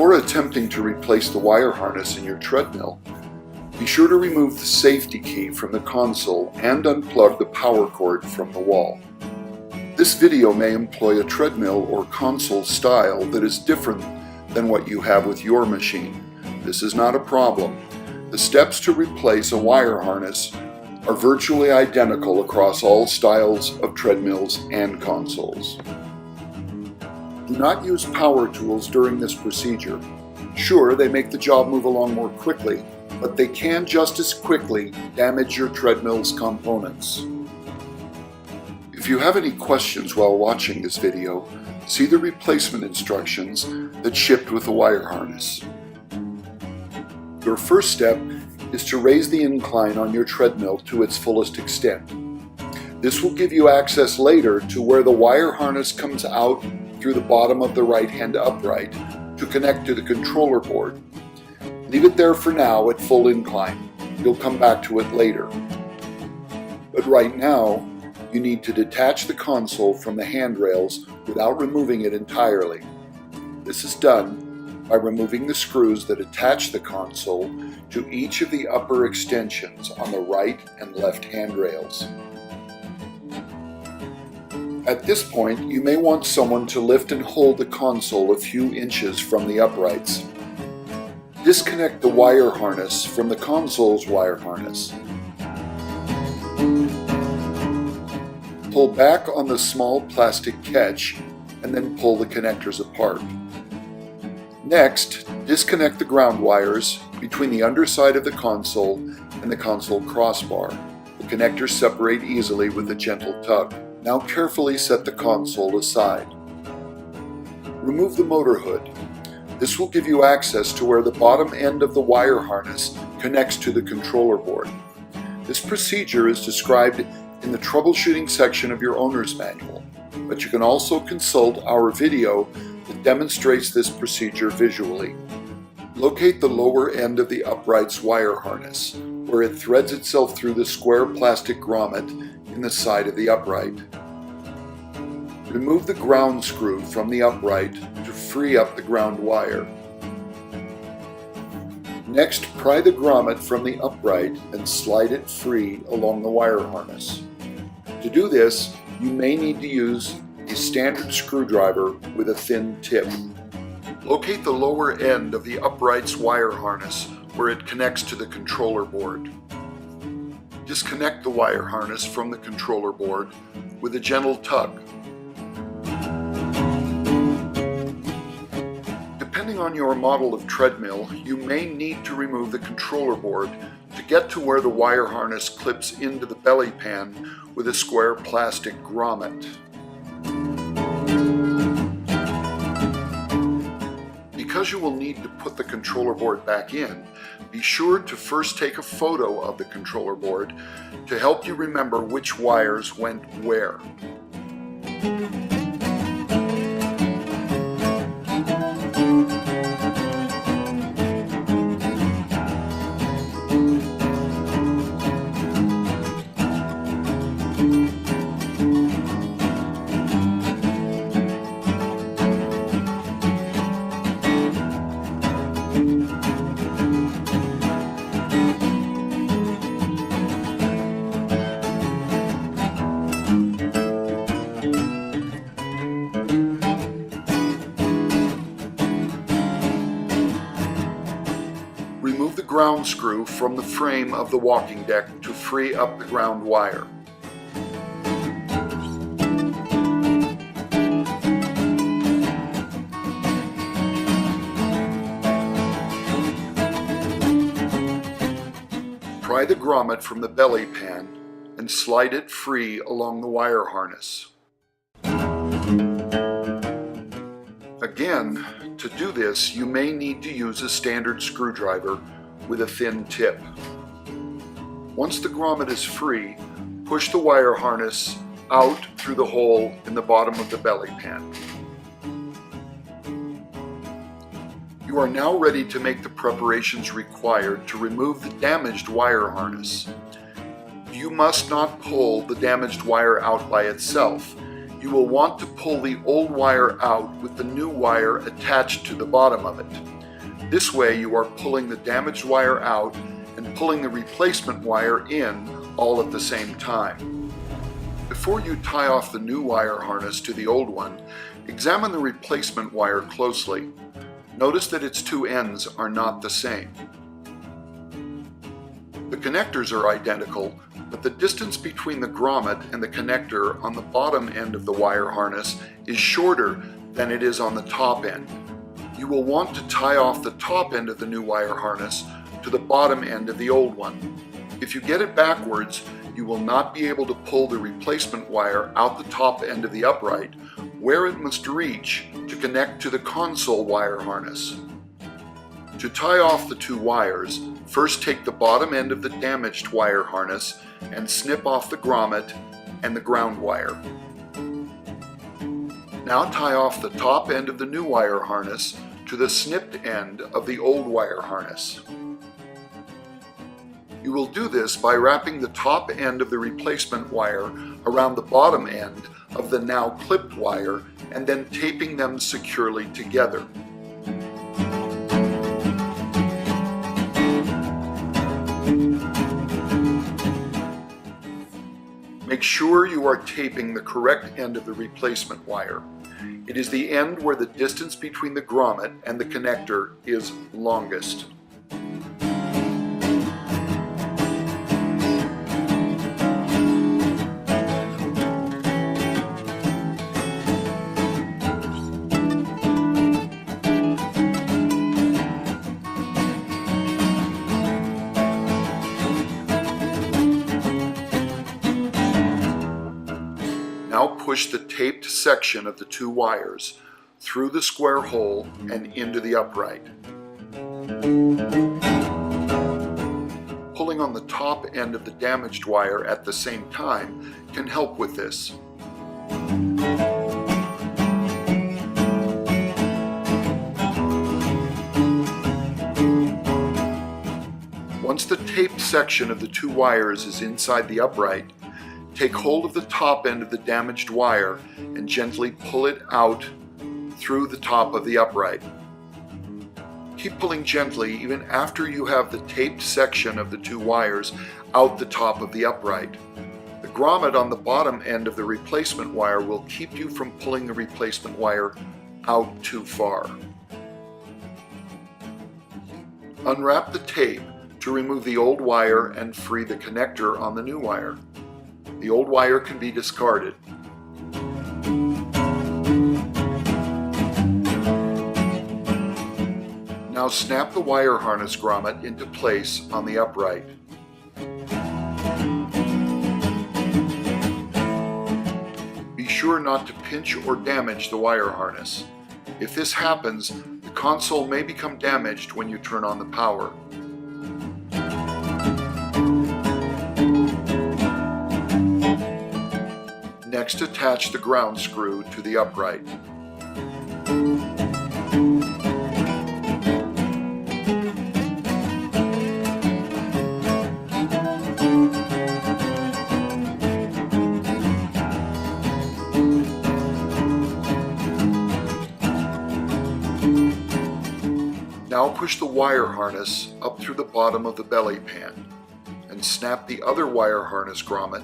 Before attempting to replace the wire harness in your treadmill, be sure to remove the safety key from the console and unplug the power cord from the wall. This video may employ a treadmill or console style that is different than what you have with your machine. This is not a problem. The steps to replace a wire harness are virtually identical across all styles of treadmills and consoles. Do not use power tools during this procedure. Sure, they make the job move along more quickly, but they can just as quickly damage your treadmill's components. If you have any questions while watching this video, see the replacement instructions that shipped with the wire harness. Your first step is to raise the incline on your treadmill to its fullest extent. This will give you access later to where the wire harness comes out through the bottom of the right-hand upright to connect to the controller board. Leave it there for now at full incline. You'll come back to it later. But right now, you need to detach the console from the handrails without removing it entirely. This is done by removing the screws that attach the console to each of the upper extensions on the right and left handrails. At this point, you may want someone to lift and hold the console a few inches from the uprights. Disconnect the wire harness from the console's wire harness. Pull back on the small plastic catch and then pull the connectors apart. Next, disconnect the ground wires between the underside of the console and the console crossbar. The connectors separate easily with a gentle tug. Now carefully set the console aside. Remove the motor hood. This will give you access to where the bottom end of the wire harness connects to the controller board. This procedure is described in the troubleshooting section of your owner's manual, but you can also consult our video that demonstrates this procedure visually. Locate the lower end of the upright's wire harness, where it threads itself through the square plastic grommet in the side of the upright. Remove the ground screw from the upright to free up the ground wire. Next, pry the grommet from the upright and slide it free along the wire harness. To do this, you may need to use a standard screwdriver with a thin tip. Locate the lower end of the upright's wire harness where it connects to the controller board. Disconnect the wire harness from the controller board with a gentle tug. Depending on your model of treadmill, you may need to remove the controller board to get to where the wire harness clips into the belly pan with a square plastic grommet. Because you will need to put the controller board back in, be sure to first take a photo of the controller board to help you remember which wires went where. Remove the ground screw from the frame of the walking deck to free up the ground wire. Pry the grommet from the belly pan and slide it free along the wire harness. Again, to do this, you may need to use a standard screwdriver with a thin tip. Once the grommet is free, push the wire harness out through the hole in the bottom of the belly pan. You are now ready to make the preparations required to remove the damaged wire harness. You must not pull the damaged wire out by itself. You will want to pull the old wire out with the new wire attached to the bottom of it. This way you are pulling the damaged wire out and pulling the replacement wire in all at the same time. Before you tie off the new wire harness to the old one, examine the replacement wire closely. Notice that its two ends are not the same. The connectors are identical, but the distance between the grommet and the connector on the bottom end of the wire harness is shorter than it is on the top end. You will want to tie off the top end of the new wire harness to the bottom end of the old one. If you get it backwards, you will not be able to pull the replacement wire out the top end of the upright, where it must reach to connect to the console wire harness. To tie off the two wires, first take the bottom end of the damaged wire harness and snip off the grommet and the ground wire. Now tie off the top end of the new wire harness to the snipped end of the old wire harness. You will do this by wrapping the top end of the replacement wire around the bottom end of the now clipped wire and then taping them securely together. Make sure you are taping the correct end of the replacement wire. It is the end where the distance between the grommet and the connector is longest. Now push the taped section of the two wires through the square hole and into the upright. Pulling on the top end of the damaged wire at the same time can help with this. Once the taped section of the two wires is inside the upright, take hold of the top end of the damaged wire and gently pull it out through the top of the upright. Keep pulling gently even after you have the taped section of the two wires out the top of the upright. The grommet on the bottom end of the replacement wire will keep you from pulling the replacement wire out too far. Unwrap the tape to remove the old wire and free the connector on the new wire. The old wire can be discarded. Now snap the wire harness grommet into place on the upright. Be sure not to pinch or damage the wire harness. If this happens, the console may become damaged when you turn on the power. Next, attach the ground screw to the upright. Now push the wire harness up through the bottom of the belly pan and snap the other wire harness grommet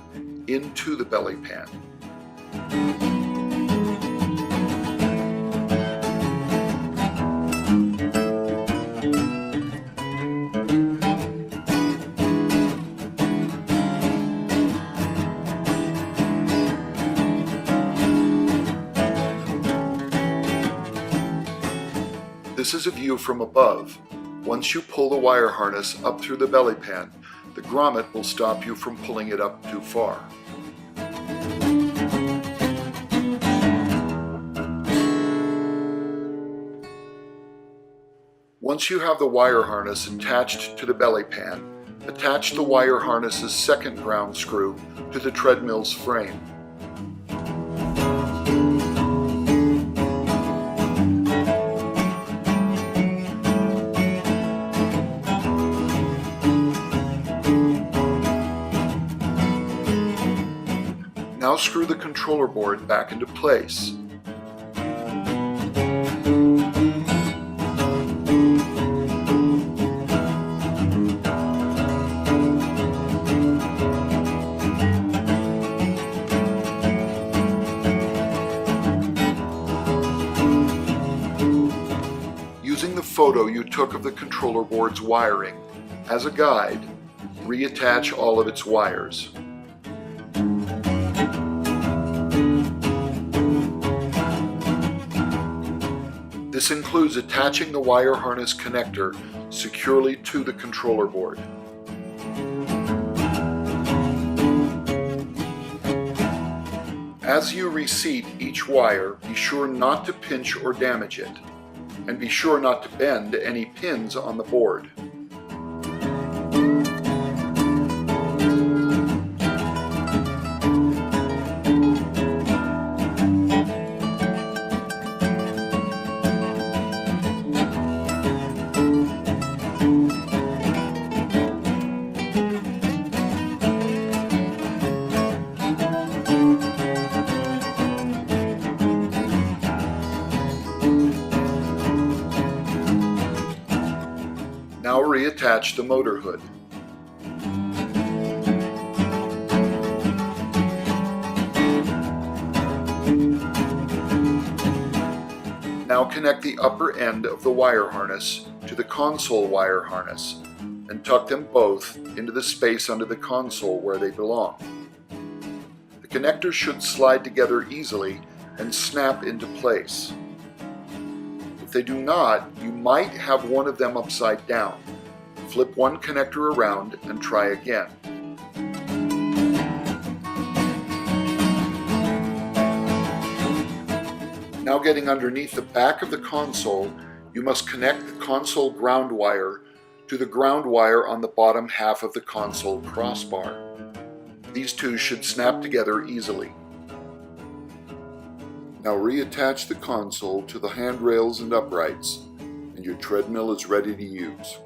into the belly pan. This is a view from above. Once you pull the wire harness up through the belly pan, the grommet will stop you from pulling it up too far. Once you have the wire harness attached to the belly pan, attach the wire harness's second ground screw to the treadmill's frame. Now screw the controller board back into place. Using the photo you took of the controller board's wiring as a guide, reattach all of its wires. This includes attaching the wire harness connector securely to the controller board. As you reseat each wire, be sure not to pinch or damage it, and be sure not to bend any pins on the board. Now reattach the motor hood. Now connect the upper end of the wire harness to the console wire harness and tuck them both into the space under the console where they belong. The connectors should slide together easily and snap into place. If they do not, you might have one of them upside down. Flip one connector around and try again. Now getting underneath the back of the console, you must connect the console ground wire to the ground wire on the bottom half of the console crossbar. These two should snap together easily. Now reattach the console to the handrails and uprights, and your treadmill is ready to use.